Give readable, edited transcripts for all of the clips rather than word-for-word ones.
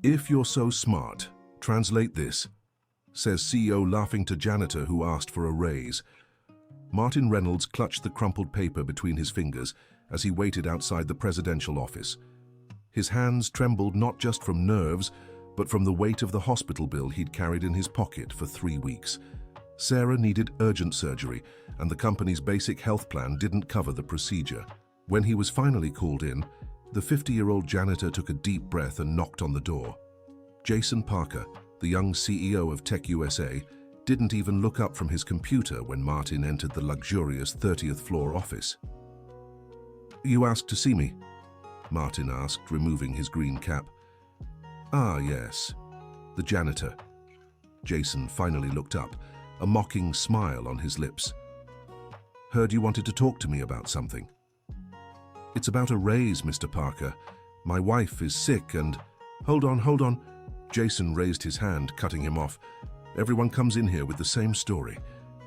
If you're so smart, translate this, says CEO laughing to Janitor who asked for a raise. Martin Reynolds clutched the crumpled paper between his fingers as he waited outside the presidential office. His hands trembled not just from nerves, but from the weight of the hospital bill he'd carried in his pocket for 3 weeks. Sarah needed urgent surgery, and the company's basic health plan didn't cover the procedure. When he was finally called in, the 50-year-old janitor took a deep breath and knocked on the door. Jason Parker, the young CEO of Tech USA, didn't even look up from his computer when Martin entered the luxurious 30th floor office. "You asked to see me?" Martin asked, removing his green cap. "Ah, yes. The janitor." Jason finally looked up, a mocking smile on his lips. "Heard you wanted to talk to me about something." "It's about a raise, Mr. Parker. My wife is sick and—" Hold on. Jason raised his hand, cutting him off. "Everyone comes in here with the same story.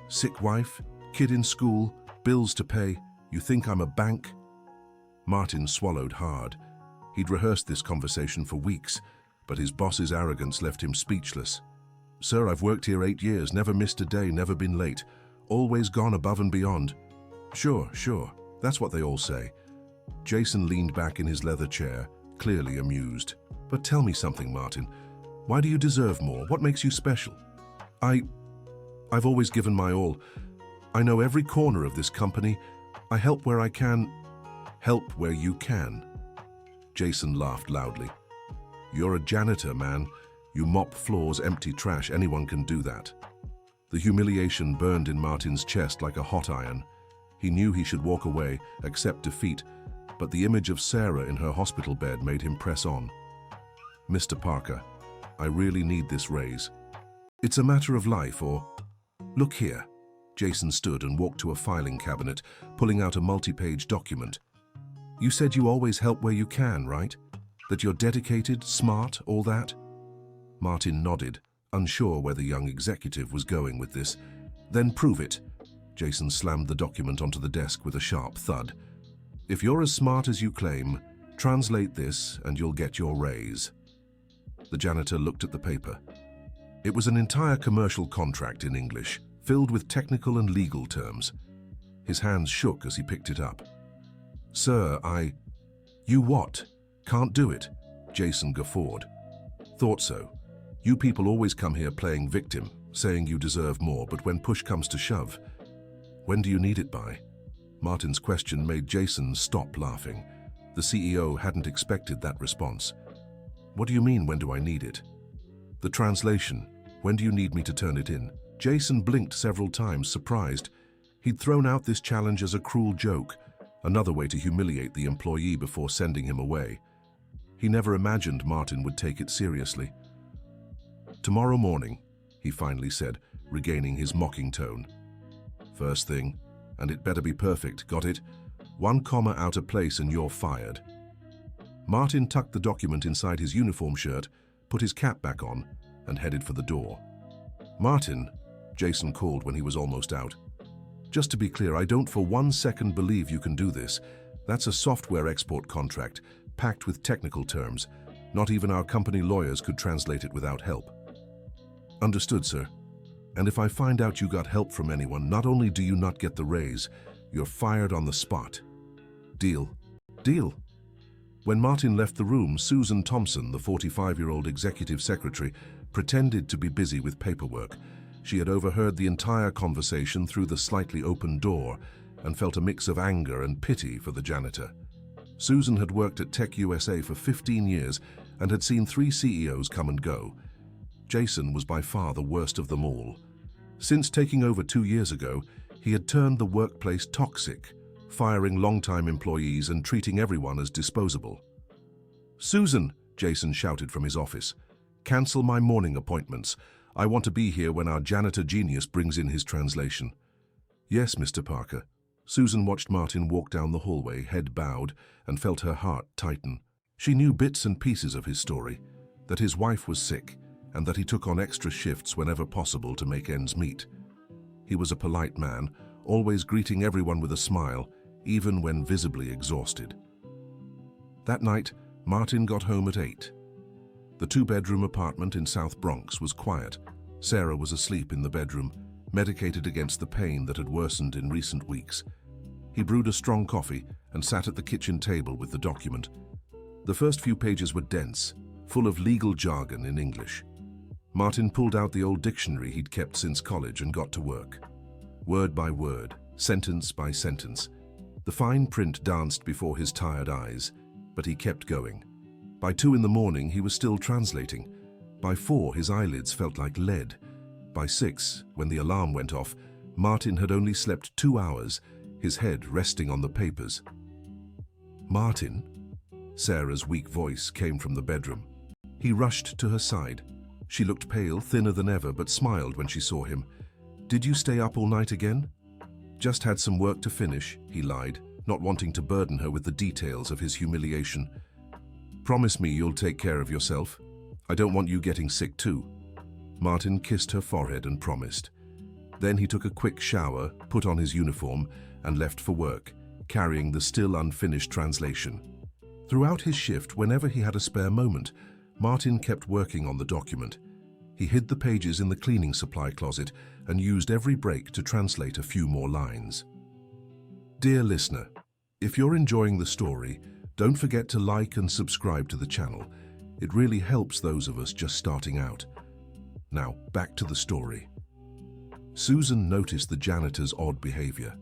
Sick wife, kid in school, bills to pay. You think I'm a bank?" Martin swallowed hard. He'd rehearsed this conversation for weeks, but his boss's arrogance left him speechless. "Sir, I've worked here 8 years, never missed a day, never been late. Always gone above and beyond." Sure. That's what they all say." Jason leaned back in his leather chair, clearly amused. "But tell me something, Martin. Why do you deserve more? What makes you special?" I've always given my all. I know every corner of this company. I help where I can. Help where you can." Jason laughed loudly. "You're a janitor, man. You mop floors, empty trash. Anyone can do that." The humiliation burned in Martin's chest like a hot iron. He knew he should walk away, accept defeat, but the image of Sarah in her hospital bed made him press on. "Mr. Parker, I really need this raise. It's a matter of life or—" "Look here." Jason stood and walked to a filing cabinet, pulling out a multi-page document. "You said you always help where you can, right? That you're dedicated, smart, all that?" Martin nodded, unsure where the young executive was going with this. "Then prove it." Jason slammed the document onto the desk with a sharp thud. "If you're as smart as you claim, translate this and you'll get your raise." The janitor looked at the paper. It was an entire commercial contract in English, filled with technical and legal terms. His hands shook as he picked it up. "Sir, You what? Can't do it?" Jason guffawed. "Thought so. You people always come here playing victim, saying you deserve more, but when push comes to shove. When do you need it by?" Martin's question made Jason stop laughing. The CEO hadn't expected that response. "What do you mean, when do I need it?" "The translation. When do you need me to turn it in?" Jason blinked several times, surprised. He'd thrown out this challenge as a cruel joke, another way to humiliate the employee before sending him away. He never imagined Martin would take it seriously. "Tomorrow morning," he finally said, regaining his mocking tone. "First thing, and it better be perfect, got it? 1 comma out of place and you're fired." Martin tucked the document inside his uniform shirt, put his cap back on, and headed for the door. "Martin," Jason called when he was almost out. "Just to be clear, I don't for 1 second believe you can do this. That's a software export contract, packed with technical terms. Not even our company lawyers could translate it without help." "Understood, sir. And if I find out you got help from anyone, not only do you not get the raise, you're fired on the spot. Deal?" "Deal." When Martin left the room, Susan Thompson, the 45-year-old executive secretary, pretended to be busy with paperwork. She had overheard the entire conversation through the slightly open door and felt a mix of anger and pity for the janitor. Susan had worked at Tech USA for 15 years and had seen 3 CEOs come and go. Jason was by far the worst of them all. Since taking over 2 years ago, he had turned the workplace toxic, firing longtime employees and treating everyone as disposable. "Susan," Jason shouted from his office, "cancel my morning appointments. I want to be here when our janitor genius brings in his translation." "Yes, Mr. Parker." Susan watched Martin walk down the hallway, head bowed, and felt her heart tighten. She knew bits and pieces of his story, that his wife was sick, and that he took on extra shifts whenever possible to make ends meet. He was a polite man, always greeting everyone with a smile, even when visibly exhausted. That night, Martin got home at 8. The two-bedroom apartment in South Bronx was quiet. Sarah was asleep in the bedroom, medicated against the pain that had worsened in recent weeks. He brewed a strong coffee and sat at the kitchen table with the document. The first few pages were dense, full of legal jargon in English. Martin pulled out the old dictionary he'd kept since college and got to work. Word by word, sentence by sentence. The fine print danced before his tired eyes, but he kept going. By 2 in the morning, he was still translating. By 4, his eyelids felt like lead. By 6, when the alarm went off, Martin had only slept 2 hours, his head resting on the papers. "Martin?" Sarah's weak voice came from the bedroom. He rushed to her side. She looked pale, thinner than ever, but smiled when she saw him. "Did you stay up all night again?" "Just had some work to finish," he lied, not wanting to burden her with the details of his humiliation. "Promise me you'll take care of yourself. I don't want you getting sick too." Martin kissed her forehead and promised. Then he took a quick shower, put on his uniform, and left for work, carrying the still unfinished translation. Throughout his shift, whenever he had a spare moment, Martin kept working on the document. He hid the pages in the cleaning supply closet and used every break to translate a few more lines. Dear listener, if you're enjoying the story, don't forget to like and subscribe to the channel. It really helps those of us just starting out. Now, back to the story. Susan noticed the janitor's odd behavior.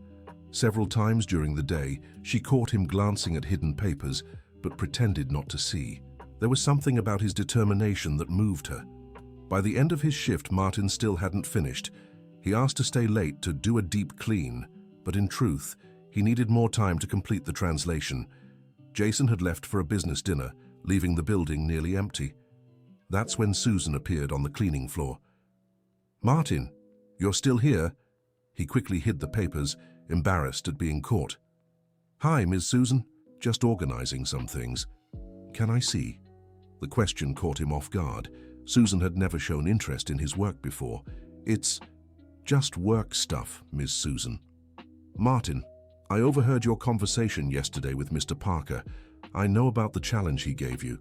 Several times during the day, she caught him glancing at hidden papers, but pretended not to see. There was something about his determination that moved her. By the end of his shift, Martin still hadn't finished. He asked to stay late to do a deep clean, but in truth, he needed more time to complete the translation. Jason had left for a business dinner, leaving the building nearly empty. That's when Susan appeared on the cleaning floor. "Martin, you're still here?" He quickly hid the papers, embarrassed at being caught. "Hi, Ms. Susan. Just organizing some things. Can I see?" The question caught him off guard. Susan had never shown interest in his work before. "It's just work stuff, Ms. Susan." "Martin, I overheard your conversation yesterday with Mr. Parker. I know about the challenge he gave you."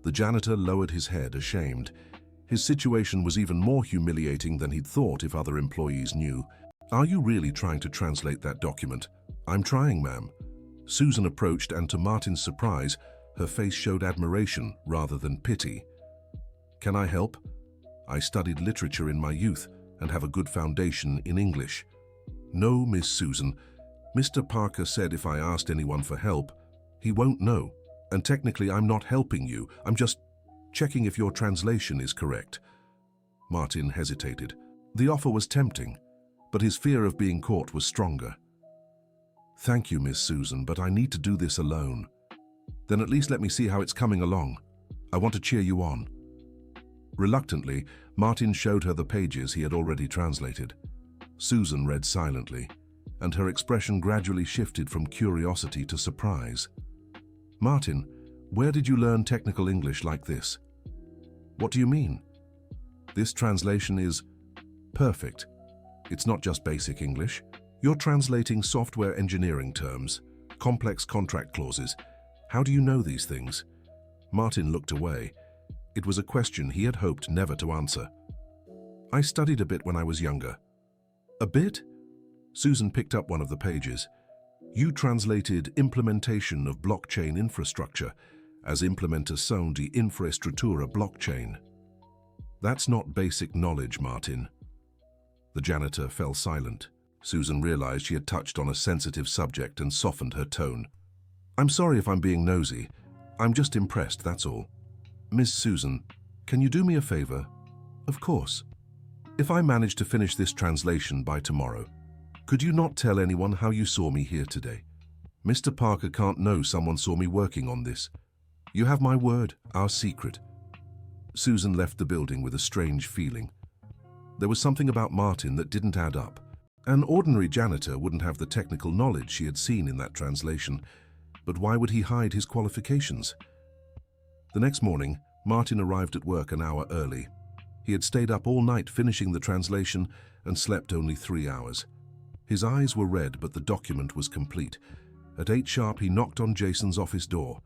The janitor lowered his head, ashamed. His situation was even more humiliating than he'd thought if other employees knew. "Are you really trying to translate that document?" "I'm trying, ma'am." Susan approached, and to Martin's surprise, her face showed admiration rather than pity. "Can I help? I studied literature in my youth and have a good foundation in English." "No, Miss Susan. Mr. Parker said if I asked anyone for help, he won't know. And technically, I'm not helping you. I'm just checking if your translation is correct." Martin hesitated. The offer was tempting, but his fear of being caught was stronger. "Thank you, Miss Susan, but I need to do this alone." "Then at least let me see how it's coming along. I want to cheer you on." Reluctantly, Martin showed her the pages he had already translated. Susan read silently, and her expression gradually shifted from curiosity to surprise. "Martin, where did you learn technical English like this?" "What do you mean?" "This translation is perfect. It's not just basic English. You're translating software engineering terms, complex contract clauses. How do you know these things?" Martin looked away. It was a question he had hoped never to answer. "I studied a bit when I was younger." "A bit?" Susan picked up one of the pages. "You translated implementation of blockchain infrastructure as Implementação de Infraestrutura Blockchain." "That's not basic knowledge, Martin." The janitor fell silent. Susan realized she had touched on a sensitive subject and softened her tone. "I'm sorry if I'm being nosy. I'm just impressed, that's all." "Miss Susan, can you do me a favor?" "Of course." "If I manage to finish this translation by tomorrow, could you not tell anyone how you saw me here today? Mr. Parker can't know someone saw me working on this. You have my word, our secret." Susan left the building with a strange feeling. There was something about Martin that didn't add up. An ordinary janitor wouldn't have the technical knowledge she had seen in that translation, but why would he hide his qualifications? The next morning, Martin arrived at work an hour early. He had stayed up all night finishing the translation and slept only 3 hours. His eyes were red, but the document was complete. At 8 sharp, he knocked on Jason's office door.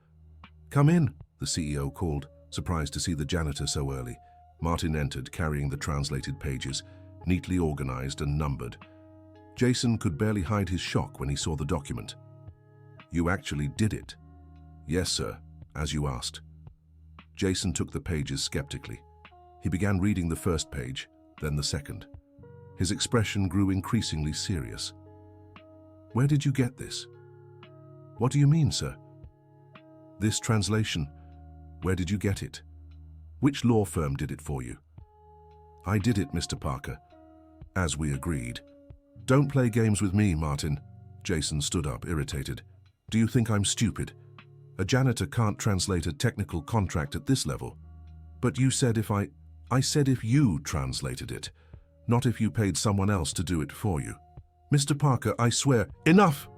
"Come in," the CEO called. Surprised to see the janitor so early, Martin entered carrying the translated pages, neatly organized and numbered. Jason could barely hide his shock when he saw the document. "You actually did it?" "Yes, sir, as you asked." Jason took the pages skeptically. He began reading the first page, then the second. His expression grew increasingly serious. "Where did you get this?" "What do you mean, sir?" "This translation. Where did you get it? Which law firm did it for you?" "I did it, Mr. Parker, as we agreed." "Don't play games with me, Martin." Jason stood up, irritated. "Do you think I'm stupid? A janitor can't translate a technical contract at this level." "But you said if I said if you translated it, not if you paid someone else to do it for you." "Mr. Parker, I swear—" "Enough!"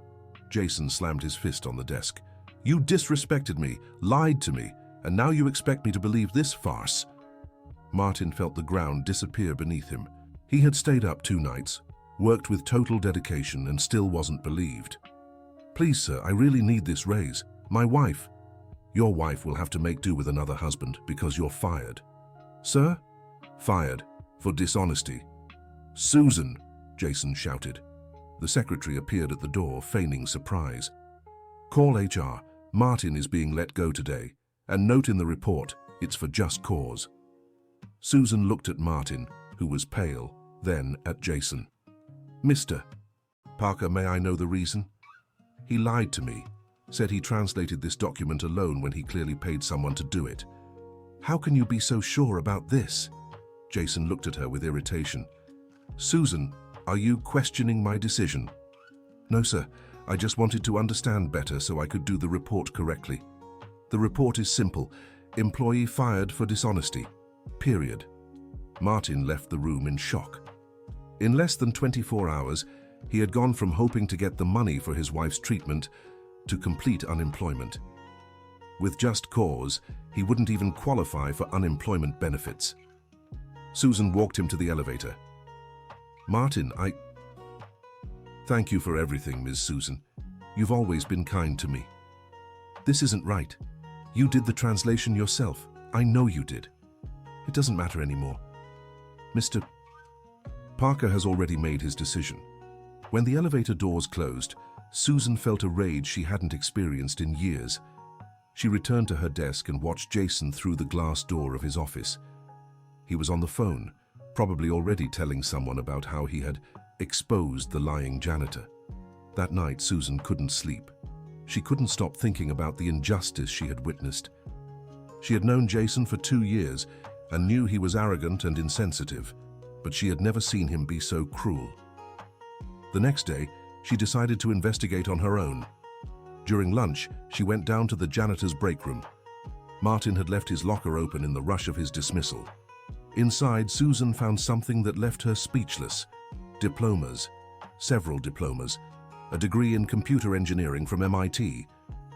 Jason slammed his fist on the desk. "You disrespected me, lied to me, and now you expect me to believe this farce." Martin felt the ground disappear beneath him. He had stayed up 2 nights, worked with total dedication, and still wasn't believed. "Please, sir, I really need this raise. My wife—" "Your wife will have to make do with another husband because you're fired." "Sir?" "Fired for dishonesty." "Susan!" Jason shouted. The secretary appeared at the door, feigning surprise. "Call HR. Martin is being let go today. And note in the report, it's for just cause." Susan looked at Martin, who was pale, then at Jason. "Mr. Parker, may I know the reason?" "He lied to me, said he translated this document alone when he clearly paid someone to do it." "How can you be so sure about this?" Jason looked at her with irritation. "Susan, are you questioning my decision?" "No, sir. I just wanted to understand better so I could do the report correctly. The report is simple. Employee fired for dishonesty. Period." Martin left the room in shock. In less than 24 hours, he had gone from hoping to get the money for his wife's treatment to complete unemployment. With just cause, he wouldn't even qualify for unemployment benefits. Susan walked him to the elevator. "Martin, Thank you for everything, Ms. Susan. You've always been kind to me." "This isn't right. You did the translation yourself. I know you did. It doesn't matter anymore. Mr. Parker has already made his decision." When the elevator doors closed, Susan felt a rage she hadn't experienced in years. She returned to her desk and watched Jason through the glass door of his office. He was on the phone, probably already telling someone about how he had exposed the lying janitor. That night, Susan couldn't sleep. She couldn't stop thinking about the injustice she had witnessed. She had known Jason for 2 years and knew he was arrogant and insensitive, but she had never seen him be so cruel. The next day, she decided to investigate on her own. During lunch, she went down to the janitor's break room. Martin had left his locker open in the rush of his dismissal. Inside, Susan found something that left her speechless. Diplomas. Several diplomas. A degree in computer engineering from MIT,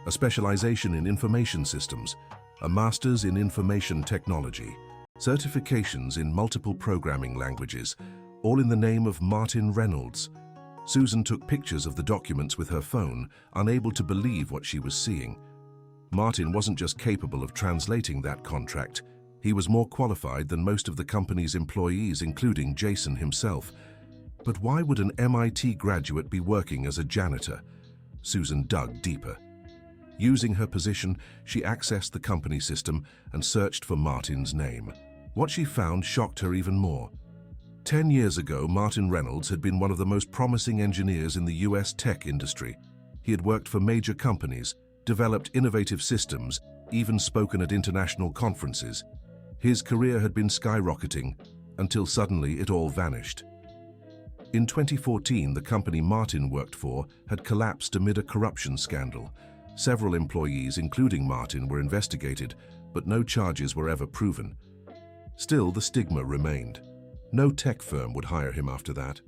a specialization in information systems, a master's in information technology, certifications in multiple programming languages, all in the name of Martin Reynolds. Susan took pictures of the documents with her phone, unable to believe what she was seeing. Martin wasn't just capable of translating that contract. He was more qualified than most of the company's employees, including Jason himself. But why would an MIT graduate be working as a janitor? Susan dug deeper. Using her position, she accessed the company system and searched for Martin's name. What she found shocked her even more. 10 years ago, Martin Reynolds had been one of the most promising engineers in the US tech industry. He had worked for major companies, developed innovative systems, even spoken at international conferences. His career had been skyrocketing until suddenly it all vanished. In 2014, the company Martin worked for had collapsed amid a corruption scandal. Several employees, including Martin, were investigated, but no charges were ever proven. Still, the stigma remained. No tech firm would hire him after that.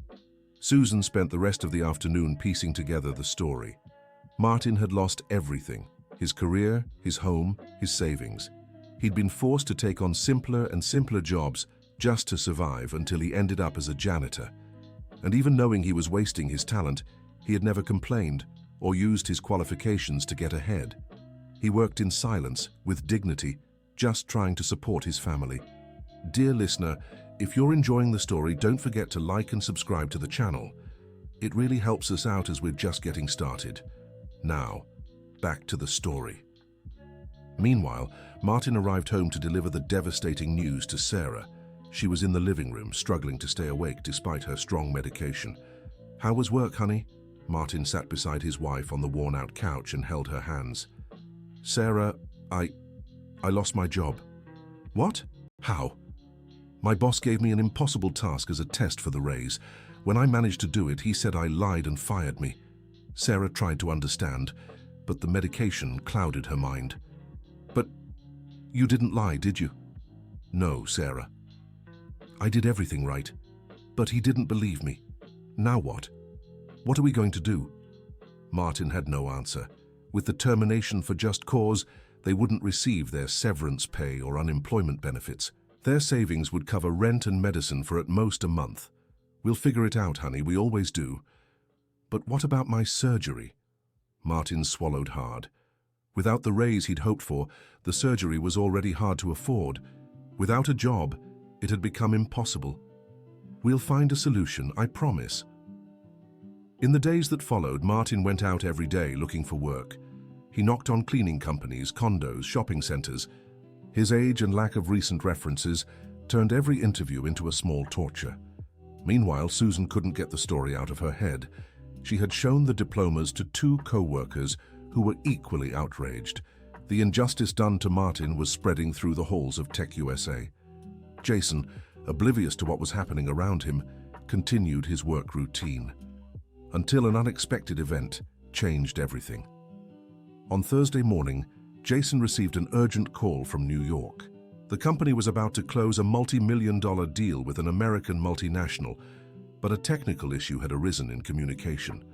Susan spent the rest of the afternoon piecing together the story. Martin had lost everything: his career, his home, his savings. He'd been forced to take on simpler and simpler jobs just to survive until he ended up as a janitor. And even knowing he was wasting his talent, he had never complained or used his qualifications to get ahead. He worked in silence, with dignity, just trying to support his family. Dear listener, if you're enjoying the story, don't forget to like and subscribe to the channel. It really helps us out as we're just getting started. Now, back to the story. Meanwhile, Martin arrived home to deliver the devastating news to Sarah. She was in the living room, struggling to stay awake despite her strong medication. "How was work, honey?" Martin sat beside his wife on the worn-out couch and held her hands. "Sarah, I lost my job." "What? How?" "My boss gave me an impossible task as a test for the raise. When I managed to do it, he said I lied and fired me." Sarah tried to understand, but the medication clouded her mind. "But you didn't lie, did you?" "No, Sarah. I did everything right, but he didn't believe me. Now what? What are we going to do?" Martin had no answer. With the termination for just cause, they wouldn't receive their severance pay or unemployment benefits. Their savings would cover rent and medicine for at most a month. "We'll figure it out, honey, we always do." "But what about my surgery?" Martin swallowed hard. Without the raise he'd hoped for, the surgery was already hard to afford. Without a job, it had become impossible. "We'll find a solution, I promise." In the days that followed, Martin went out every day looking for work. He knocked on cleaning companies, condos, shopping centers. His age and lack of recent references turned every interview into a small torture. Meanwhile, Susan couldn't get the story out of her head. She had shown the diplomas to 2 co-workers who were equally outraged. The injustice done to Martin was spreading through the halls of Tech USA. Jason, oblivious to what was happening around him, continued his work routine. Until an unexpected event changed everything. On Thursday morning, Jason received an urgent call from New York. The company was about to close a multi-million-dollar deal with an American multinational, but a technical issue had arisen in communication.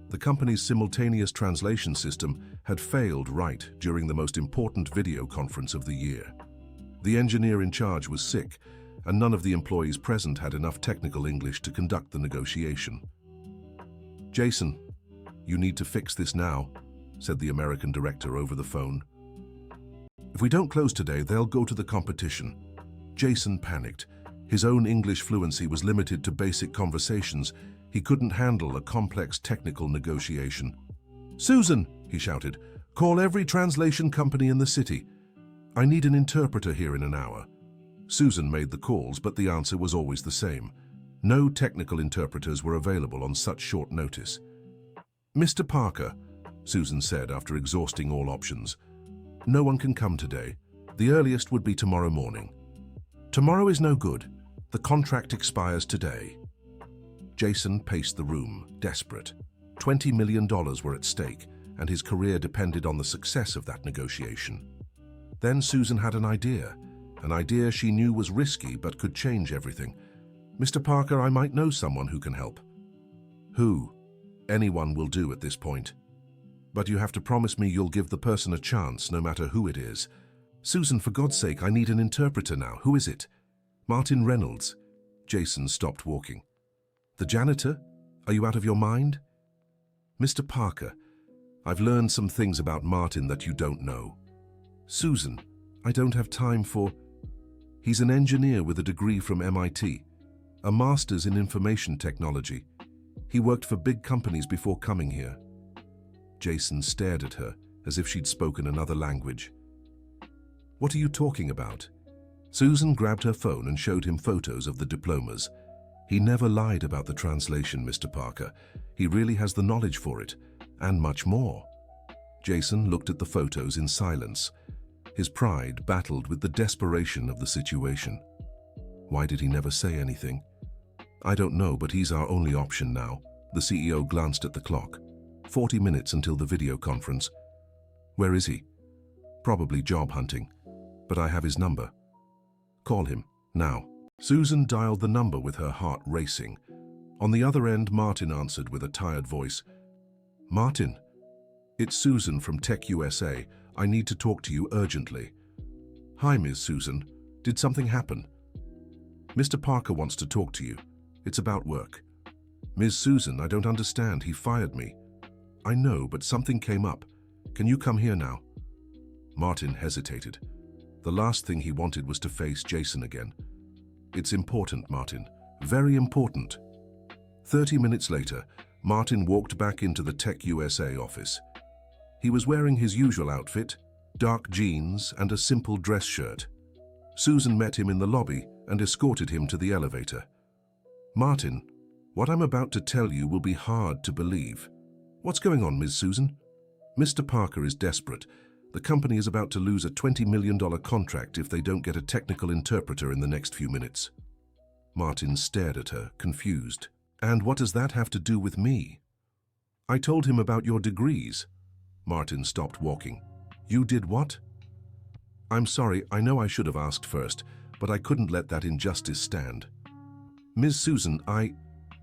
The company's simultaneous translation system had failed right during the most important video conference of the year. The engineer in charge was sick, and none of the employees present had enough technical English to conduct the negotiation. "Jason, you need to fix this now," said the American director over the phone. "If we don't close today, they'll go to the competition." Jason panicked. His own English fluency was limited to basic conversations. He couldn't handle a complex technical negotiation. "Susan," he shouted, "call every translation company in the city. I need an interpreter here in an hour." Susan made the calls, but the answer was always the same. No technical interpreters were available on such short notice. "Mr. Parker," Susan said after exhausting all options, "no one can come today. The earliest would be tomorrow morning." "Tomorrow is no good. The contract expires today." Jason paced the room, desperate. $20 million were at stake, and his career depended on the success of that negotiation. Then Susan had an idea she knew was risky but could change everything. "Mr. Parker, I might know someone who can help." "Who?" "Anyone will do at this point. But you have to promise me you'll give the person a chance, no matter who it is." "Susan, for God's sake, I need an interpreter now. Who is it?" "Martin Reynolds." Jason stopped walking. "The janitor? Are you out of your mind?" "Mr. Parker, I've learned some things about Martin that you don't know." "Susan, I don't have time for..." "He's an engineer with a degree from MIT, a master's in information technology. He worked for big companies before coming here." Jason stared at her as if she'd spoken another language. "What are you talking about?" Susan grabbed her phone and showed him photos of the diplomas. "He never lied about the translation, Mr. Parker. He really has the knowledge for it, and much more." Jason looked at the photos in silence. His pride battled with the desperation of the situation. Why did he never say anything? "I don't know, but he's our only option now." The CEO glanced at the clock. 40 minutes until the video conference. "Where is he?" "Probably job hunting, but I have his number." "Call him, now." Susan dialed the number with her heart racing. On the other end, Martin answered with a tired voice. "Martin, it's Susan from Tech USA. I need to talk to you urgently." "Hi, Ms. Susan. Did something happen?" "Mr. Parker wants to talk to you. It's about work." "Ms. Susan, I don't understand. He fired me." "I know, but something came up. Can you come here now?" Martin hesitated. The last thing he wanted was to face Jason again. It's important, Martin. Very important. 30 minutes later, Martin walked back into the Tech USA office. He was wearing his usual outfit, dark jeans and a simple dress shirt. Susan met him in the lobby and escorted him to the elevator. Martin, what I'm about to tell you will be hard to believe. What's going on, Ms. Susan? Mr. Parker is desperate. The company is about to lose a $20 million contract if they don't get a technical interpreter in the next few minutes. Martin stared at her, confused. And what does that have to do with me? I told him about your degrees. Martin stopped walking. You did what? I'm sorry, I know I should have asked first, but I couldn't let that injustice stand. Ms. Susan,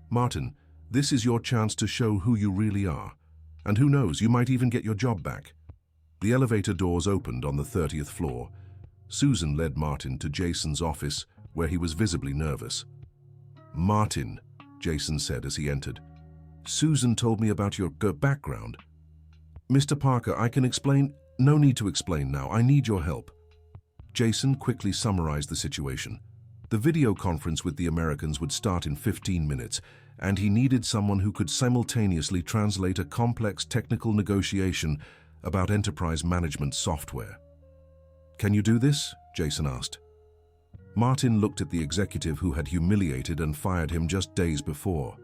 Martin, this is your chance to show who you really are. And who knows, you might even get your job back. The elevator doors opened on the 30th floor. Susan led Martin to Jason's office, where he was visibly nervous. Martin, Jason said as he entered. Susan told me about your background. Mr. Parker, I can explain. No need to explain now. I need your help. Jason quickly summarized the situation. The video conference with the Americans would start in 15 minutes, and he needed someone who could simultaneously translate a complex technical negotiation about enterprise management software. Can you do this? Jason asked. Martin looked at the executive who had humiliated and fired him just days before.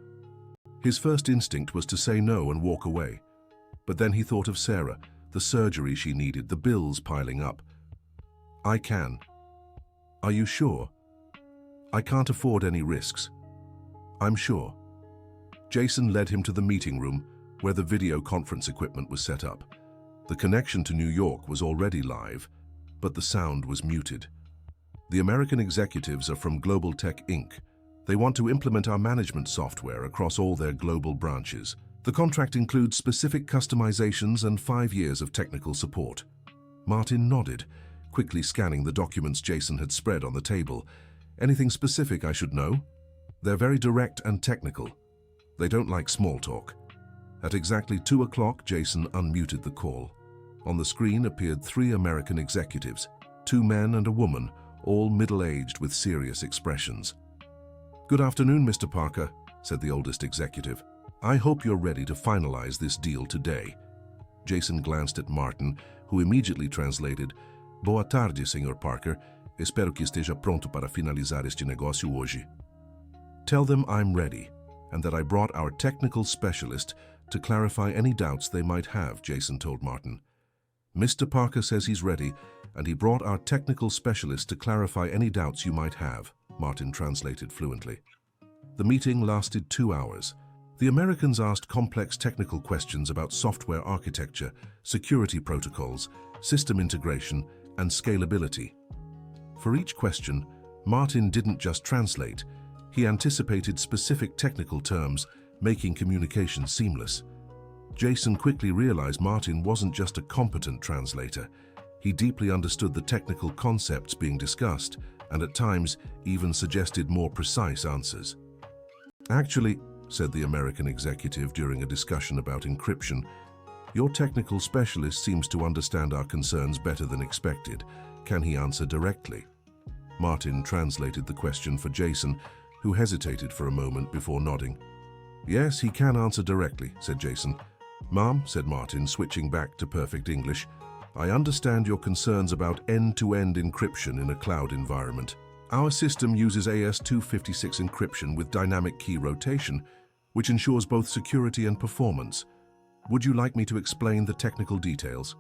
His first instinct was to say no and walk away. But then he thought of Sarah, the surgery she needed, the bills piling up. I can. Are you sure? I can't afford any risks. I'm sure. Jason led him to the meeting room where the video conference equipment was set up. The connection to New York was already live, but the sound was muted. The American executives are from Global Tech Inc. They want to implement our management software across all their global branches. The contract includes specific customizations and 5 years of technical support. Martin nodded, quickly scanning the documents Jason had spread on the table. Anything specific I should know? They're very direct and technical. They don't like small talk. At exactly 2 o'clock, Jason unmuted the call. On the screen appeared 3 American executives, 2 men and a woman, all middle-aged with serious expressions. Good afternoon, Mr. Parker, said the oldest executive. I hope you're ready to finalize this deal today. Jason glanced at Martin, who immediately translated, Boa tarde, Sr. Parker. Espero que esteja pronto para finalizar este negócio hoje. Tell them I'm ready, and that I brought our technical specialist to clarify any doubts they might have, Jason told Martin. Mr. Parker says he's ready, and he brought our technical specialist to clarify any doubts you might have, Martin translated fluently. The meeting lasted 2 hours. The Americans asked complex technical questions about software architecture, security protocols, system integration, and scalability. For each question, Martin didn't just translate. He anticipated specific technical terms, making communication seamless. Jason quickly realized Martin wasn't just a competent translator. He deeply understood the technical concepts being discussed, and at times even suggested more precise answers. Actually, said the American executive during a discussion about encryption, your technical specialist seems to understand our concerns better than expected. Can he answer directly? Martin translated the question for Jason, who hesitated for a moment before nodding. Yes, he can answer directly, said Jason. Ma'am, said Martin, switching back to perfect English, I understand your concerns about end-to-end encryption in a cloud environment. Our system uses AS256 encryption with dynamic key rotation, which ensures both security and performance. Would you like me to explain the technical details?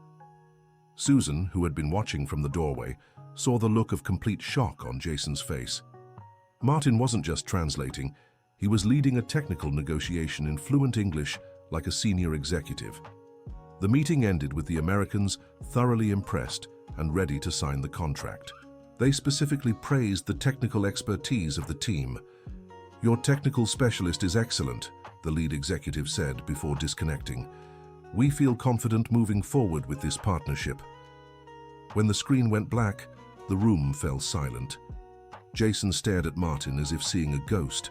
Susan, who had been watching from the doorway, saw the look of complete shock on Jason's face. Martin wasn't just translating, he was leading a technical negotiation in fluent English like a senior executive. The meeting ended with the Americans thoroughly impressed and ready to sign the contract. They specifically praised the technical expertise of the team. Your technical specialist is excellent, the lead executive said before disconnecting. We feel confident moving forward with this partnership. When the screen went black, the room fell silent. Jason stared at Martin as if seeing a ghost.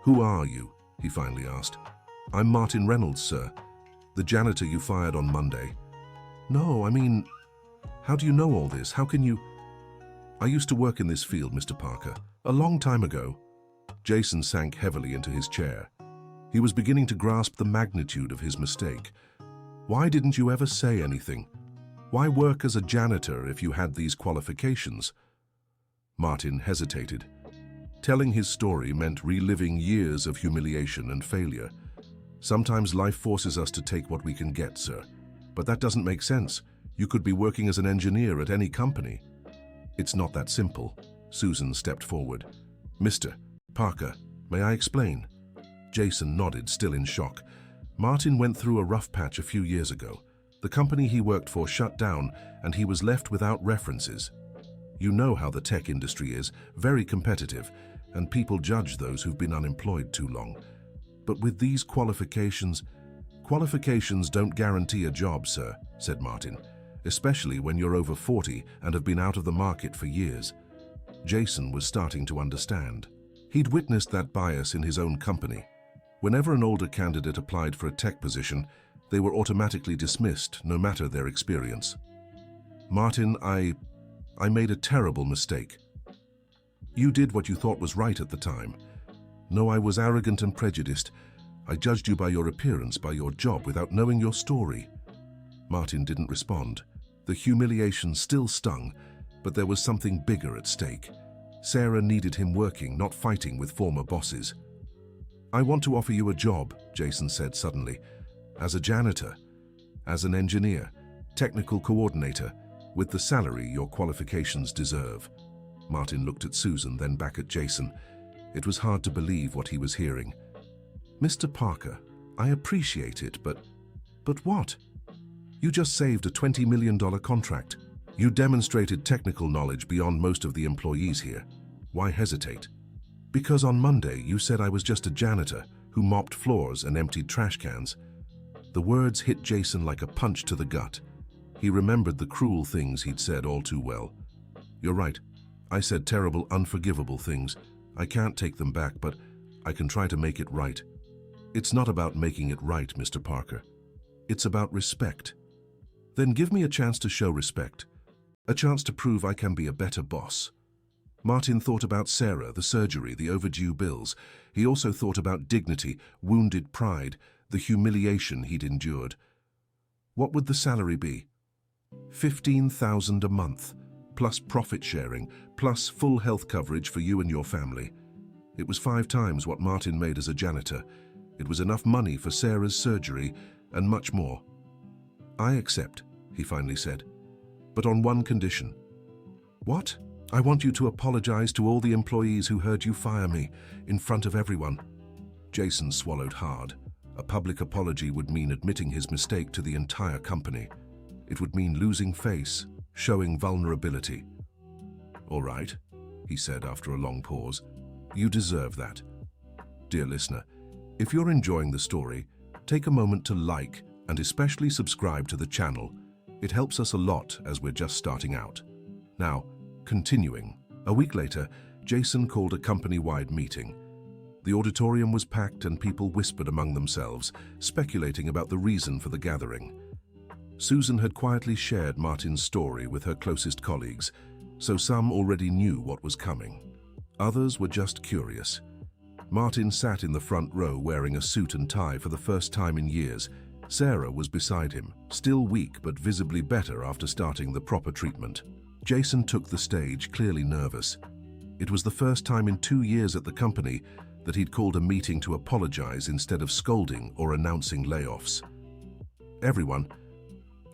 Who are you? He finally asked. I'm Martin Reynolds, sir. The janitor you fired on Monday. No, I mean, how do you know all this? How can you... I used to work in this field, Mr. Parker, a long time ago. Jason sank heavily into his chair. He was beginning to grasp the magnitude of his mistake. Why didn't you ever say anything? Why work as a janitor if you had these qualifications? Martin hesitated. Telling his story meant reliving years of humiliation and failure. Sometimes life forces us to take what we can get, sir. But that doesn't make sense. You could be working as an engineer at any company. It's not that simple. Susan stepped forward. Mr. Parker, may I explain? Jason nodded, still in shock. Martin went through a rough patch a few years ago. The company he worked for shut down, and he was left without references. You know how the tech industry is, very competitive, and people judge those who've been unemployed too long. But with these qualifications don't guarantee a job, sir, said Martin, especially when you're over 40 and have been out of the market for years. Jason was starting to understand. He'd witnessed that bias in his own company. Whenever an older candidate applied for a tech position, they were automatically dismissed, no matter their experience. Martin, I made a terrible mistake. You did what you thought was right at the time. No, I was arrogant and prejudiced. I judged you by your appearance, by your job, without knowing your story. Martin didn't respond. The humiliation still stung, but there was something bigger at stake. Sarah needed him working, not fighting with former bosses. I want to offer you a job, Jason said suddenly. As a janitor, as an engineer, technical coordinator, with the salary your qualifications deserve. Martin looked at Susan, then back at Jason. It was hard to believe what he was hearing. Mr. Parker, I appreciate it, but what? You just saved a $20 million contract. You demonstrated technical knowledge beyond most of the employees here. Why hesitate? Because on Monday you said I was just a janitor who mopped floors and emptied trash cans. The words hit Jason like a punch to the gut. He remembered the cruel things he'd said all too well. You're right. I said terrible, unforgivable things. I can't take them back, but I can try to make it right. It's not about making it right, Mr. Parker. It's about respect. Then give me a chance to show respect. A chance to prove I can be a better boss. Martin thought about Sarah, the surgery, the overdue bills. He also thought about dignity, wounded pride, the humiliation he'd endured. What would the salary be? $15,000 a month, plus profit sharing, plus full health coverage for you and your family. It was 5 times what Martin made as a janitor. It was enough money for Sarah's surgery and much more. I accept, he finally said, but on one condition. What? I want you to apologize to all the employees who heard you fire me, in front of everyone. Jason swallowed hard. A public apology would mean admitting his mistake to the entire company. It would mean losing face, showing vulnerability. All right, he said after a long pause. You deserve that. Dear listener, if you're enjoying the story, take a moment to like and especially subscribe to the channel. It helps us a lot as we're just starting out. Now, continuing. A week later, Jason called a company-wide meeting. The auditorium was packed and people whispered among themselves, speculating about the reason for the gathering. Susan had quietly shared Martin's story with her closest colleagues, so some already knew what was coming. Others were just curious. Martin sat in the front row wearing a suit and tie for the first time in years. Sarah was beside him, still weak but visibly better after starting the proper treatment. Jason took the stage, clearly nervous. It was the first time in 2 years at the company that he'd called a meeting to apologize instead of scolding or announcing layoffs. Everyone,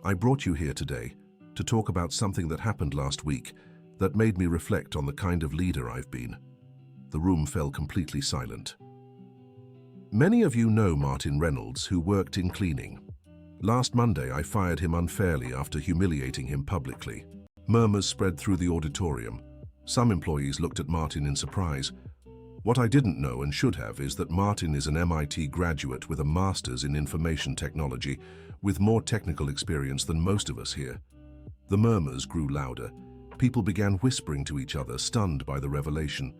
I brought you here today to talk about something that happened last week that made me reflect on the kind of leader I've been. The room fell completely silent. Many of you know Martin Reynolds, who worked in cleaning. Last Monday, I fired him unfairly after humiliating him publicly. Murmurs spread through the auditorium. Some employees looked at Martin in surprise. What I didn't know and should have is that Martin is an MIT graduate with a master's in information technology, with more technical experience than most of us here. The murmurs grew louder. People began whispering to each other, stunned by the revelation.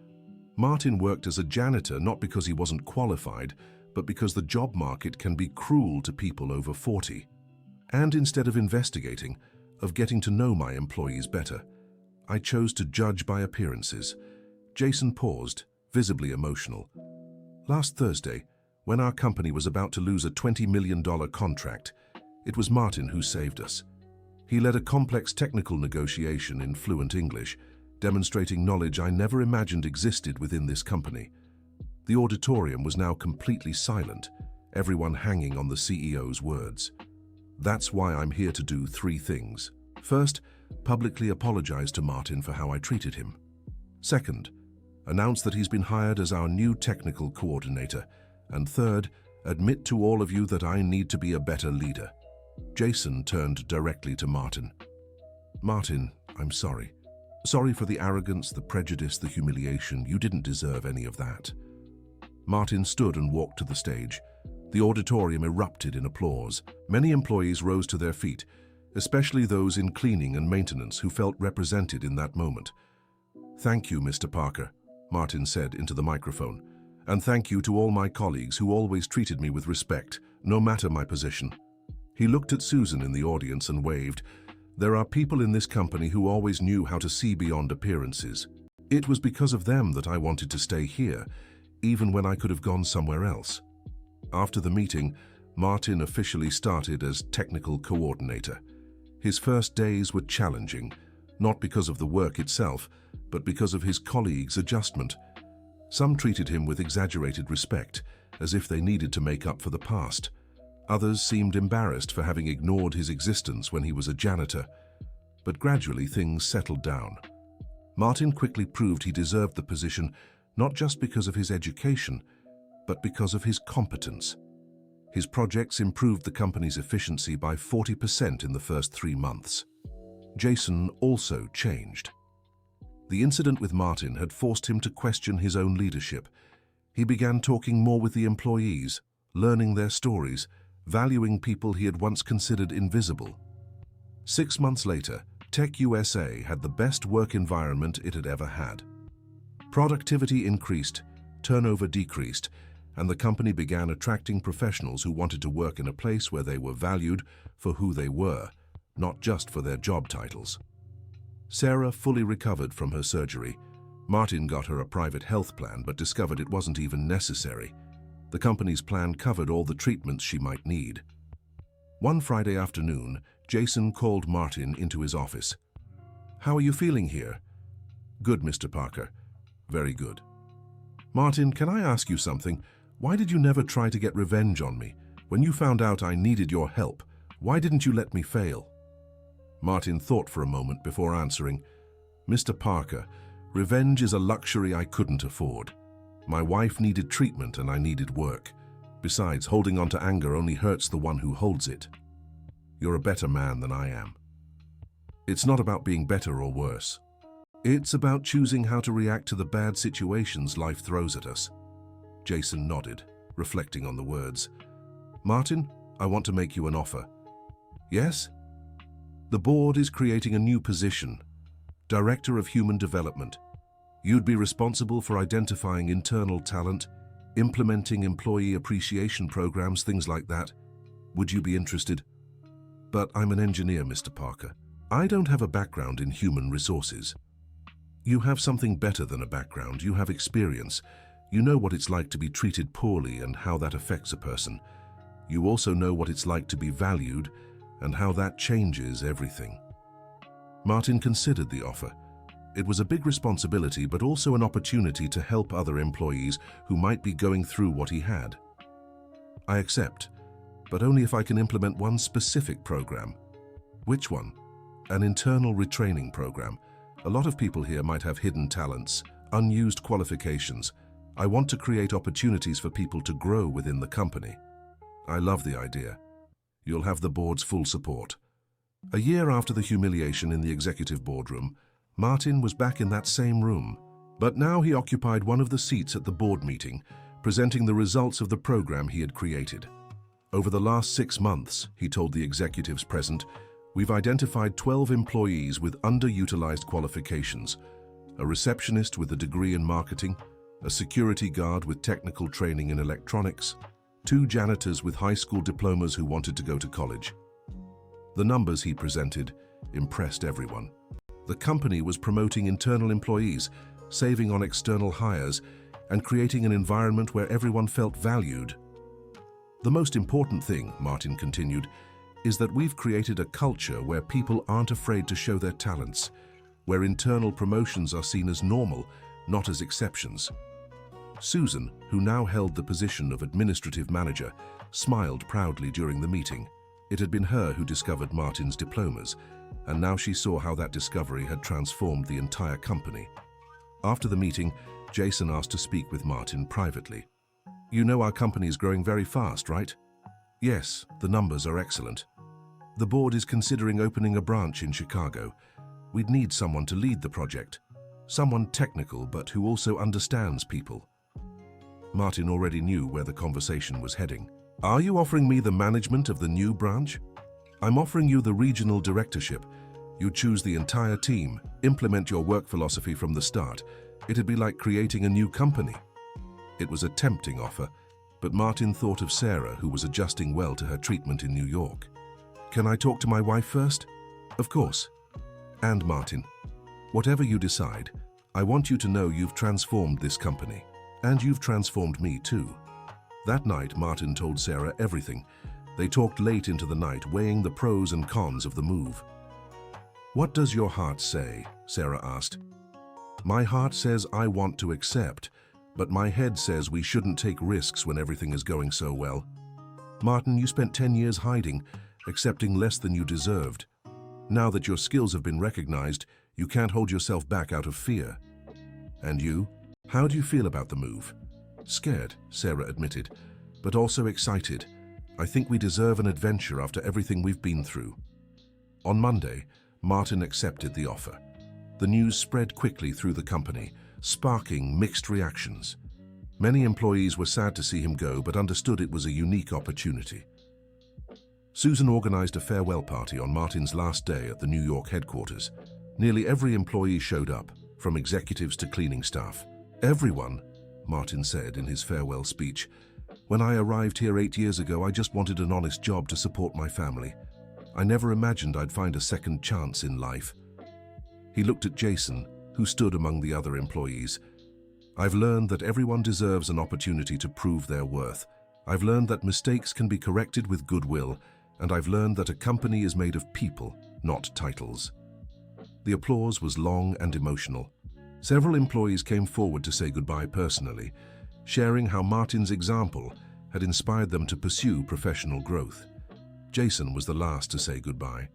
Martin worked as a janitor not because he wasn't qualified, but because the job market can be cruel to people over 40. And instead of investigating, of getting to know my employees better, I chose to judge by appearances. Jason paused, visibly emotional. Last Thursday, when our company was about to lose a $20 million contract, it was Martin who saved us. He led a complex technical negotiation in fluent English, demonstrating knowledge I never imagined existed within this company. The auditorium was now completely silent, everyone hanging on the CEO's words. That's why I'm here to do 3 things. First, publicly apologize to Martin for how I treated him. Second, announce that he's been hired as our new technical coordinator. And third, admit to all of you that I need to be a better leader. Jason turned directly to Martin. Martin, I'm sorry. Sorry for the arrogance, the prejudice, the humiliation. You didn't deserve any of that. Martin stood and walked to the stage. The auditorium erupted in applause. Many employees rose to their feet, especially those in cleaning and maintenance who felt represented in that moment. Thank you, Mr. Parker, Martin said into the microphone. And thank you to all my colleagues who always treated me with respect, no matter my position. He looked at Susan in the audience and waved. There are people in this company who always knew how to see beyond appearances. It was because of them that I wanted to stay here, even when I could have gone somewhere else. After the meeting, Martin officially started as technical coordinator. His first days were challenging, not because of the work itself, but because of his colleagues' adjustment. Some treated him with exaggerated respect, as if they needed to make up for the past. Others seemed embarrassed for having ignored his existence when he was a janitor. But gradually things settled down. Martin quickly proved he deserved the position not just because of his education, but because of his competence. His projects improved the company's efficiency by 40% in the first 3 months. Jason also changed. The incident with Martin had forced him to question his own leadership. He began talking more with the employees, learning their stories, valuing people he had once considered invisible. 6 months later, Tech USA had the best work environment it had ever had. Productivity increased, turnover decreased, and the company began attracting professionals who wanted to work in a place where they were valued for who they were, not just for their job titles. Sarah fully recovered from her surgery. Martin got her a private health plan but discovered it wasn't even necessary. The company's plan covered all the treatments she might need. One Friday afternoon, Jason called Martin into his office. "How are you feeling here?" "Good, Mr. Parker. Very good." "Martin, can I ask you something? Why did you never try to get revenge on me? When you found out I needed your help, why didn't you let me fail?" Martin thought for a moment before answering. "Mr. Parker, revenge is a luxury I couldn't afford. My wife needed treatment and I needed work. Besides, holding on to anger only hurts the one who holds it. You're a better man than I am. It's not about being better or worse. It's about choosing how to react to the bad situations life throws at us." Jason nodded, reflecting on the words. "Martin, I want to make you an offer." "Yes?" "The board is creating a new position, Director of Human Development. You'd be responsible for identifying internal talent, implementing employee appreciation programs, things like that. Would you be interested?" "But I'm an engineer, Mr. Parker. I don't have a background in human resources." "You have something better than a background. You have experience. You know what it's like to be treated poorly and how that affects a person. You also know what it's like to be valued and how that changes everything." Martin considered the offer. It was a big responsibility, but also an opportunity to help other employees who might be going through what he had. "I accept, but only if I can implement one specific program." "Which one?" "An internal retraining program. A lot of people here might have hidden talents, unused qualifications. I want to create opportunities for people to grow within the company." "I love the idea. You'll have the board's full support." A year after the humiliation in the executive boardroom, Martin was back in that same room, but now he occupied one of the seats at the board meeting, presenting the results of the program he had created. "Over the last 6 months," he told the executives present, "we've identified 12 employees with underutilized qualifications, a receptionist with a degree in marketing, a security guard with technical training in electronics, 2 janitors with high school diplomas who wanted to go to college." The numbers he presented impressed everyone. The company was promoting internal employees, saving on external hires, and creating an environment where everyone felt valued. The most important thing, Martin continued, is that we've created a culture where people aren't afraid to show their talents, where internal promotions are seen as normal, not as exceptions. Susan, who now held the position of administrative manager, smiled proudly during the meeting. It had been her who discovered Martin's diplomas, and now she saw how that discovery had transformed the entire company. After the meeting, Jason asked to speak with Martin privately. "You know our company is growing very fast, right?" "Yes, the numbers are excellent. The board is considering opening a branch in Chicago. We'd need someone to lead the project. Someone technical, but who also understands people." Martin already knew where the conversation was heading. "Are you offering me the management of the new branch?" "I'm offering you the regional directorship. You choose the entire team, implement your work philosophy from the start. It'd be like creating a new company." It was a tempting offer, but Martin thought of Sarah, who was adjusting well to her treatment in New York. "Can I talk to my wife first?" "Of course. And Martin, whatever you decide, I want you to know you've transformed this company, and you've transformed me too." That night, Martin told Sarah everything. They talked late into the night, weighing the pros and cons of the move. "What does your heart say?" Sarah asked. "My heart says I want to accept, but my head says we shouldn't take risks when everything is going so well. Martin, you spent 10 years hiding, accepting less than you deserved. Now that your skills have been recognized, you can't hold yourself back out of fear. And you? How do you feel about the move?" "Scared," Sarah admitted, "but also excited. I think we deserve an adventure after everything we've been through." On Monday, Martin accepted the offer. The news spread quickly through the company, sparking mixed reactions. Many employees were sad to see him go, but understood it was a unique opportunity. Susan organized a farewell party on Martin's last day at the New York headquarters. Nearly every employee showed up, from executives to cleaning staff. "Everyone," Martin said in his farewell speech. "When I arrived here 8 years ago, I just wanted an honest job to support my family. I never imagined I'd find a second chance in life." He looked at Jason, who stood among the other employees. "I've learned that everyone deserves an opportunity to prove their worth. I've learned that mistakes can be corrected with goodwill, and I've learned that a company is made of people, not titles." The applause was long and emotional. Several employees came forward to say goodbye personally, sharing how Martin's example had inspired them to pursue professional growth. Jason was the last to say goodbye.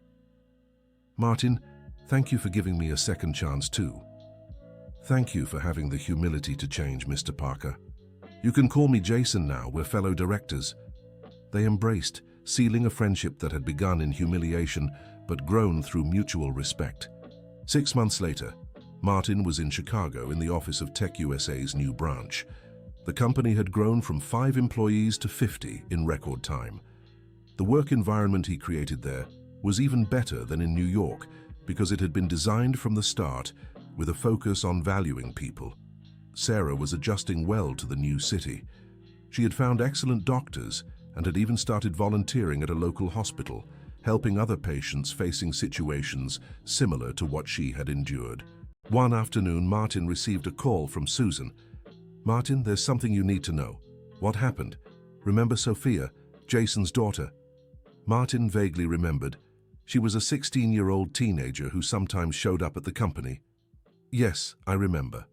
"Martin, thank you for giving me a second chance too. Thank you for having the humility to change, Mr. Parker. You can call me Jason now, we're fellow directors." They embraced, sealing a friendship that had begun in humiliation but grown through mutual respect. 6 months later, Martin was in Chicago in the office of Tech USA's new branch. The company had grown from 5 employees to 50 in record time. The work environment he created there was even better than in New York because it had been designed from the start with a focus on valuing people. Sarah was adjusting well to the new city. She had found excellent doctors and had even started volunteering at a local hospital, helping other patients facing situations similar to what she had endured. One afternoon, Martin received a call from Susan. "Martin, there's something you need to know." "What happened?" "Remember Sophia, Jason's daughter?" Martin vaguely remembered. She was a 16-year-old teenager who sometimes showed up at the company. "Yes, I remember.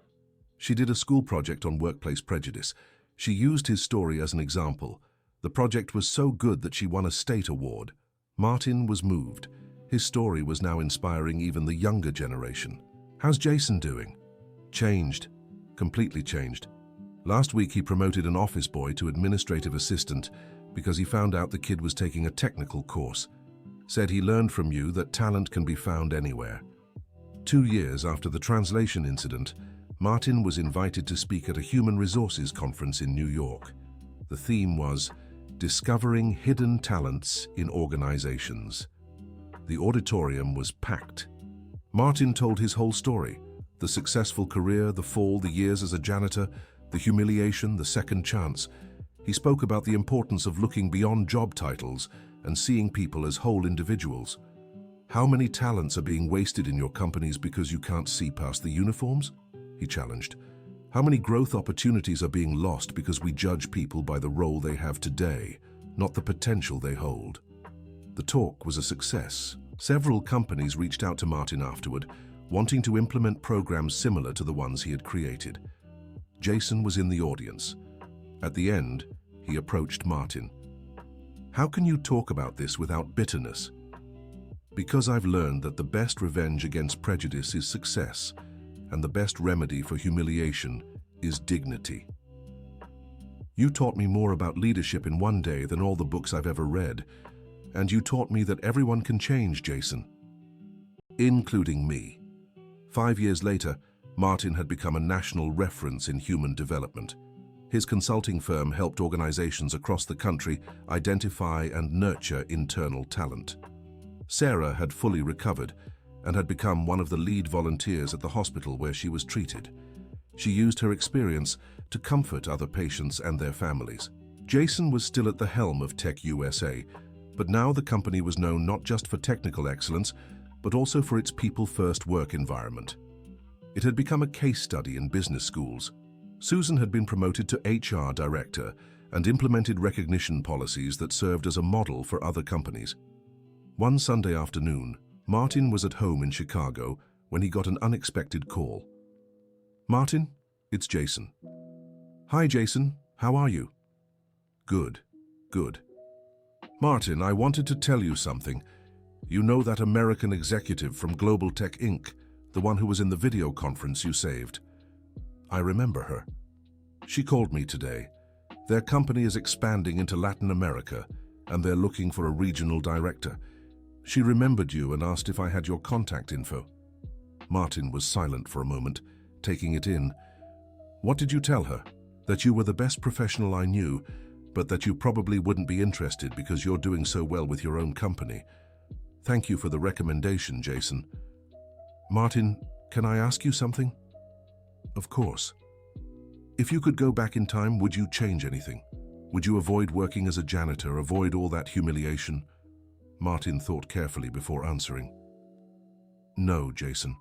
She did a school project on workplace prejudice. She used his story as an example. The project was so good that she won a state award." Martin was moved. His story was now inspiring even the younger generation. "How's Jason doing?" "Changed. Completely changed. Last week he promoted an office boy to administrative assistant because he found out the kid was taking a technical course. Said he learned from you that talent can be found anywhere." 2 years after the translation incident, Martin was invited to speak at a human resources conference in New York. The theme was Discovering Hidden Talents in Organizations. The auditorium was packed. Martin told his whole story: the successful career, the fall, the years as a janitor, the humiliation, the second chance. He spoke about the importance of looking beyond job titles and seeing people as whole individuals. How many talents are being wasted in your companies because you can't see past the uniforms? He challenged. How many growth opportunities are being lost because we judge people by the role they have today, not the potential they hold? The talk was a success. Several companies reached out to Martin afterward, wanting to implement programs similar to the ones he had created. Jason was in the audience. At the end, he approached Martin. How can you talk about this without bitterness? Because I've learned that the best revenge against prejudice is success, and the best remedy for humiliation is dignity. You taught me more about leadership in one day than all the books I've ever read, and you taught me that everyone can change, Jason, including me. 5 years later, Martin had become a national reference in human development. His consulting firm helped organizations across the country identify and nurture internal talent. Sarah had fully recovered and had become one of the lead volunteers at the hospital where she was treated. She used her experience to comfort other patients and their families. Jason was still at the helm of Tech USA, but now the company was known not just for technical excellence, but also for its people-first work environment. It had become a case study in business schools. Susan had been promoted to HR director and implemented recognition policies that served as a model for other companies. One Sunday afternoon, Martin was at home in Chicago when he got an unexpected call. Martin, it's Jason. Hi, Jason. How are you? Good, good. Martin, I wanted to tell you something. You know that American executive from Global Tech Inc., the one who was in the video conference you saved? I remember her. She called me today. Their company is expanding into Latin America, and they're looking for a regional director. She remembered you and asked if I had your contact info. Martin was silent for a moment, taking it in. What did you tell her? That you were the best professional I knew, but that you probably wouldn't be interested because you're doing so well with your own company. Thank you for the recommendation, Jason. Martin, can I ask you something? Of course. If you could go back in time, would you change anything? Would you avoid working as a janitor, avoid all that humiliation? Martin thought carefully before answering. No, Jason.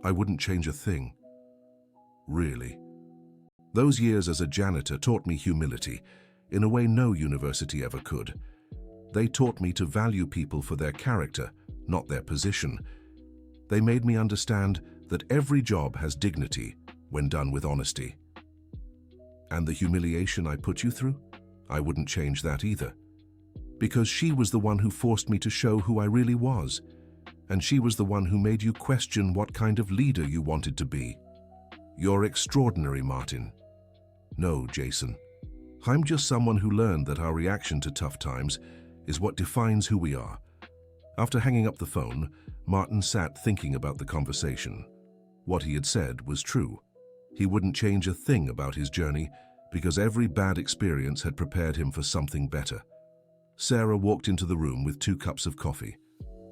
I wouldn't change a thing. Really. Those years as a janitor taught me humility, in a way no university ever could. They taught me to value people for their character, not their position. They made me understand that every job has dignity when done with honesty. And the humiliation I put you through? I wouldn't change that either. Because she was the one who forced me to show who I really was. And she was the one who made you question what kind of leader you wanted to be. You're extraordinary, Martin. No, Jason. I'm just someone who learned that our reaction to tough times is what defines who we are. After hanging up the phone, Martin sat thinking about the conversation. What he had said was true. He wouldn't change a thing about his journey because every bad experience had prepared him for something better. Sarah walked into the room with 2 cups of coffee.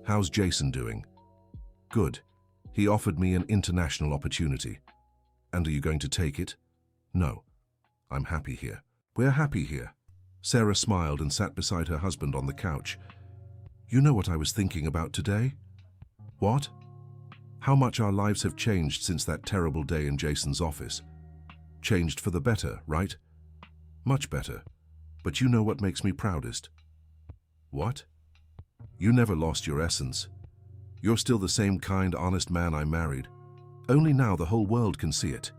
How's Jason doing? Good. He offered me an international opportunity. And are you going to take it? No. I'm happy here. We're happy here. Sarah smiled and sat beside her husband on the couch. You know what I was thinking about today? What? How much our lives have changed since that terrible day in Jason's office. Changed for the better, right? Much better. But you know what makes me proudest? What? You never lost your essence. You're still the same kind, honest man I married. Only now the whole world can see it.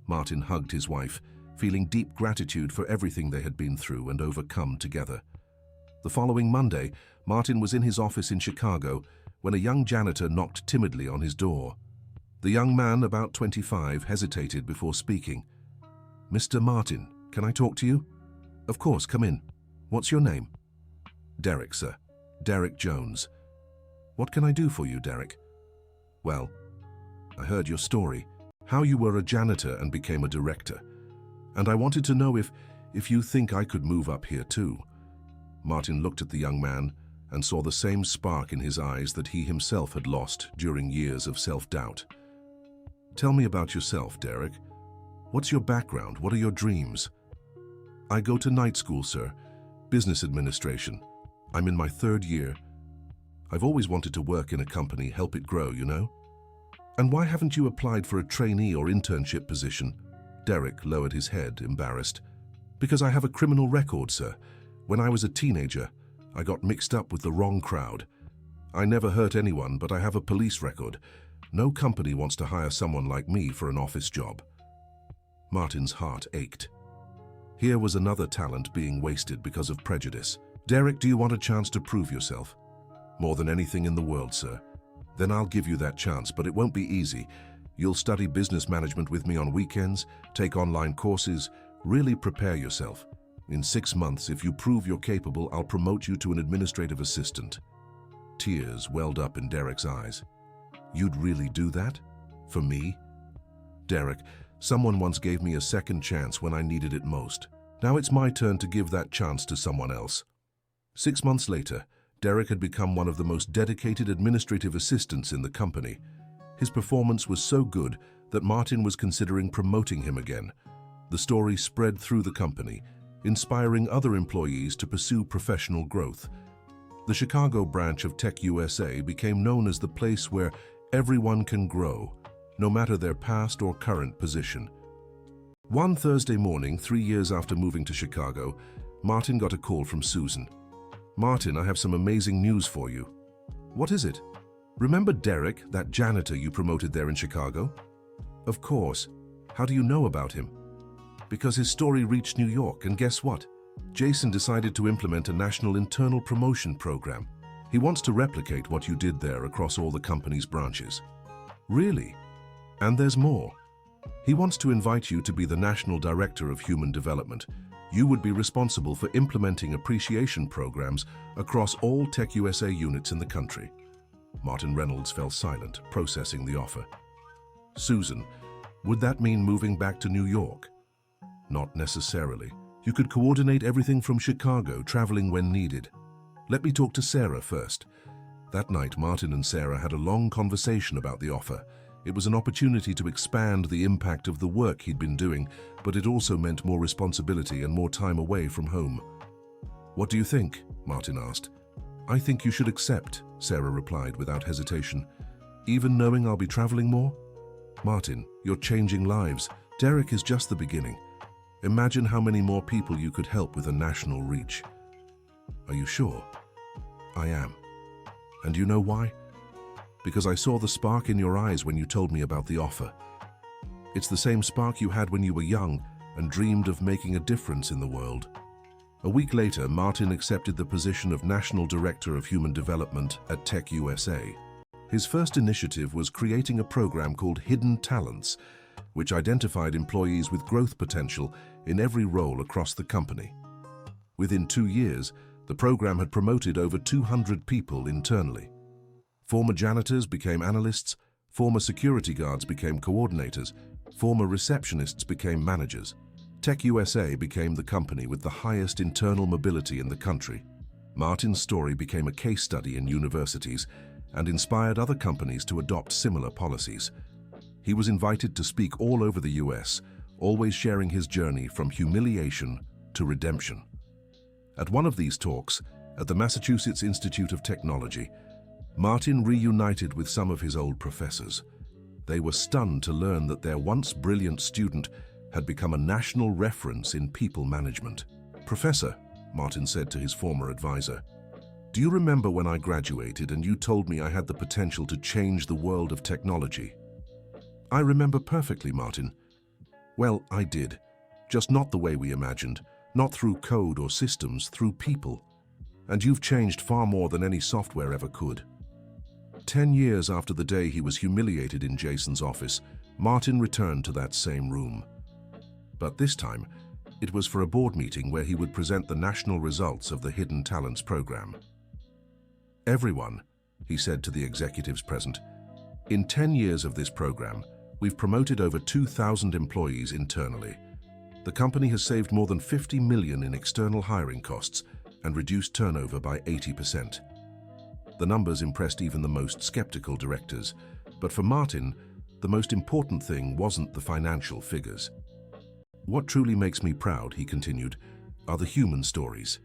Martin hugged his wife, feeling deep gratitude for everything they had been through and overcome together. The following Monday, Martin was in his office in Chicago when a young janitor knocked timidly on his door. The young man, about 25, hesitated before speaking. Mr. Martin, can I talk to you? Of course, come in. What's your name? Derek, sir. Derek Jones. What can I do for you, Derek? Well, I heard your story, how you were a janitor and became a director. And I wanted to know if you think I could move up here too. Martin looked at the young man and saw the same spark in his eyes that he himself had lost during years of self-doubt. Tell me about yourself, Derek. What's your background? What are your dreams? I go to night school, sir. Business administration. I'm in my 3rd year. I've always wanted to work in a company, help it grow, you know? And why haven't you applied for a trainee or internship position? Derek lowered his head, embarrassed. Because I have a criminal record, sir. When I was a teenager, I got mixed up with the wrong crowd. I never hurt anyone, but I have a police record. No company wants to hire someone like me for an office job. Martin's heart ached. Here was another talent being wasted because of prejudice. Derek, do you want a chance to prove yourself? More than anything in the world, sir. Then I'll give you that chance, but it won't be easy. You'll study business management with me on weekends, take online courses, really prepare yourself. In 6 months, if you prove you're capable, I'll promote you to an administrative assistant. Tears welled up in Derek's eyes. You'd really do that? For me? Derek, someone once gave me a second chance when I needed it most. Now it's my turn to give that chance to someone else. 6 months later, Derek had become one of the most dedicated administrative assistants in the company. His performance was so good that Martin was considering promoting him again. The story spread through the company, inspiring other employees to pursue professional growth. The Chicago branch of Tech USA became known as the place where everyone can grow, no matter their past or current position. One Thursday morning, 3 years after moving to Chicago, Martin got a call from Susan. Martin, I have some amazing news for you. What is it? Remember Derek, that janitor you promoted there in Chicago? Of course. How do you know about him? Because his story reached New York, and guess what? Jason decided to implement a national internal promotion program. He wants to replicate what you did there across all the company's branches. Really? And there's more. He wants to invite you to be the National Director of Human Development. You would be responsible for implementing appreciation programs across all Tech USA units in the country. Martin Reynolds fell silent, processing the offer. Susan, would that mean moving back to New York? Not necessarily. You could coordinate everything from Chicago, traveling when needed. Let me talk to Sarah first. That night, Martin and Sarah had a long conversation about the offer. It was an opportunity to expand the impact of the work he'd been doing, but it also meant more responsibility and more time away from home. What do you think? Martin asked. I think you should accept, Sarah replied without hesitation. Even knowing I'll be traveling more? Martin, you're changing lives. Derek is just the beginning. Imagine how many more people you could help with a national reach. Are you sure? I am. And you know why? Because I saw the spark in your eyes when you told me about the offer. It's the same spark you had when you were young and dreamed of making a difference in the world. A week later, Martin accepted the position of National Director of Human Development at Tech USA. His first initiative was creating a program called Hidden Talents, which identified employees with growth potential in every role across the company. Within 2 years, the program had promoted over 200 people internally. Former janitors became analysts, former security guards became coordinators, former receptionists became managers. Tech USA became the company with the highest internal mobility in the country. Martin's story became a case study in universities and inspired other companies to adopt similar policies. He was invited to speak all over the US, always sharing his journey from humiliation to redemption. At one of these talks, at the Massachusetts Institute of Technology, Martin reunited with some of his old professors. They were stunned to learn that their once brilliant student had become a national reference in people management. Professor, Martin said to his former advisor, do you remember when I graduated and you told me I had the potential to change the world of technology? I remember perfectly, Martin. Well, I did. Just not the way we imagined, not through code or systems, through people. And you've changed far more than any software ever could. 10 years after the day he was humiliated in Jason's office, Martin returned to that same room. But this time, it was for a board meeting where he would present the national results of the Hidden Talents program. Everyone, he said to the executives present, in 10 years of this program, we've promoted over 2,000 employees internally. The company has saved more than $50 million in external hiring costs and reduced turnover by 80%. The numbers impressed even the most skeptical directors, but for Martin, the most important thing wasn't the financial figures. What truly makes me proud, he continued, are the human stories.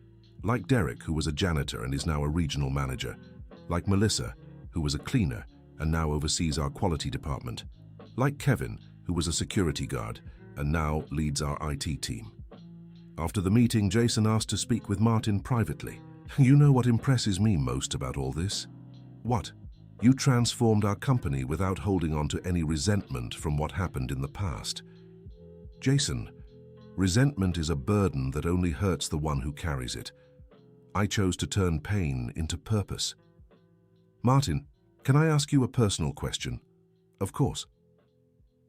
Like Derek, who was a janitor and is now a regional manager. Like Melissa, who was a cleaner and now oversees our quality department. Like Kevin, who was a security guard and now leads our IT team. After the meeting, Jason asked to speak with Martin privately. You know what impresses me most about all this? What? You transformed our company without holding on to any resentment from what happened in the past. Jason, resentment is a burden that only hurts the one who carries it. I chose to turn pain into purpose. Martin, can I ask you a personal question? Of course.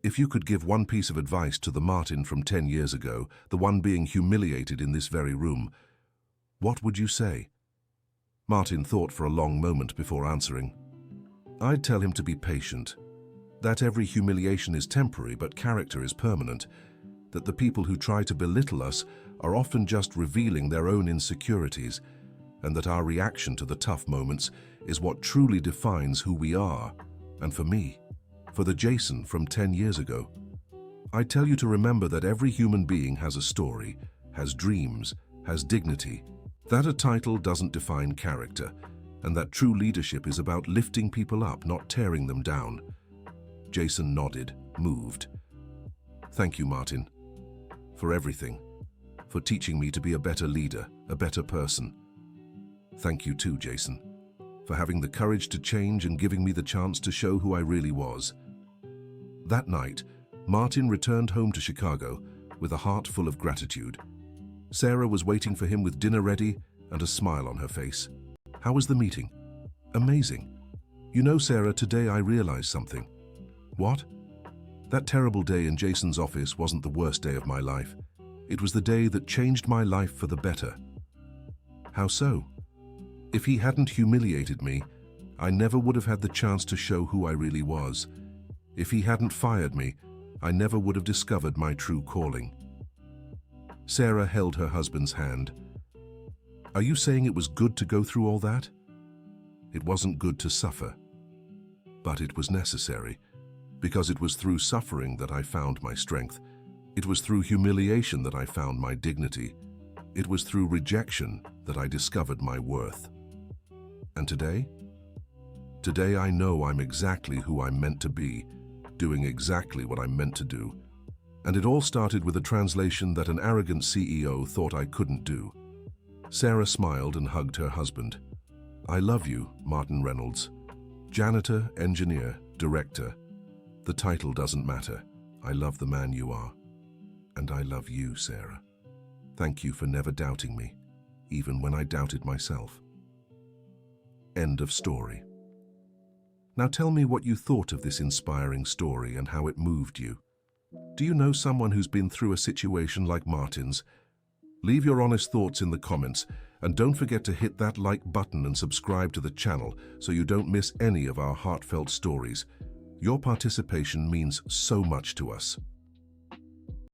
If you could give one piece of advice to the Martin from 10 years ago, the one being humiliated in this very room, what would you say? Martin thought for a long moment before answering. I'd tell him to be patient, that every humiliation is temporary but character is permanent, that the people who try to belittle us are often just revealing their own insecurities, and that our reaction to the tough moments is what truly defines who we are. And for me, for the Jason from 10 years ago, I tell you to remember that every human being has a story, has dreams, has dignity, that a title doesn't define character, and that true leadership is about lifting people up, not tearing them down. Jason nodded, moved. Thank you, Martin, for everything, for teaching me to be a better leader, a better person. Thank you too, Jason, for having the courage to change and giving me the chance to show who I really was. That night, Martin returned home to Chicago with a heart full of gratitude. Sarah was waiting for him with dinner ready and a smile on her face. How was the meeting? Amazing. You know, Sarah, today I realized something. What? That terrible day in Jason's office wasn't the worst day of my life. It was the day that changed my life for the better. How so? If he hadn't humiliated me, I never would have had the chance to show who I really was. If he hadn't fired me, I never would have discovered my true calling. Sarah held her husband's hand. Are you saying it was good to go through all that? It wasn't good to suffer, but it was necessary, because it was through suffering that I found my strength. It was through humiliation that I found my dignity. It was through rejection that I discovered my worth. And today? Today I know I'm exactly who I'm meant to be, doing exactly what I'm meant to do. And it all started with a translation that an arrogant CEO thought I couldn't do. Sarah smiled and hugged her husband. I love you, Martin Reynolds. Janitor, engineer, director. The title doesn't matter. I love the man you are. And I love you, Sarah. Thank you for never doubting me, even when I doubted myself. End of story. Now tell me what you thought of this inspiring story and how it moved you. Do you know someone who's been through a situation like Martin's? Leave your honest thoughts in the comments, and don't forget to hit that like button and subscribe to the channel so you don't miss any of our heartfelt stories. Your participation means so much to us.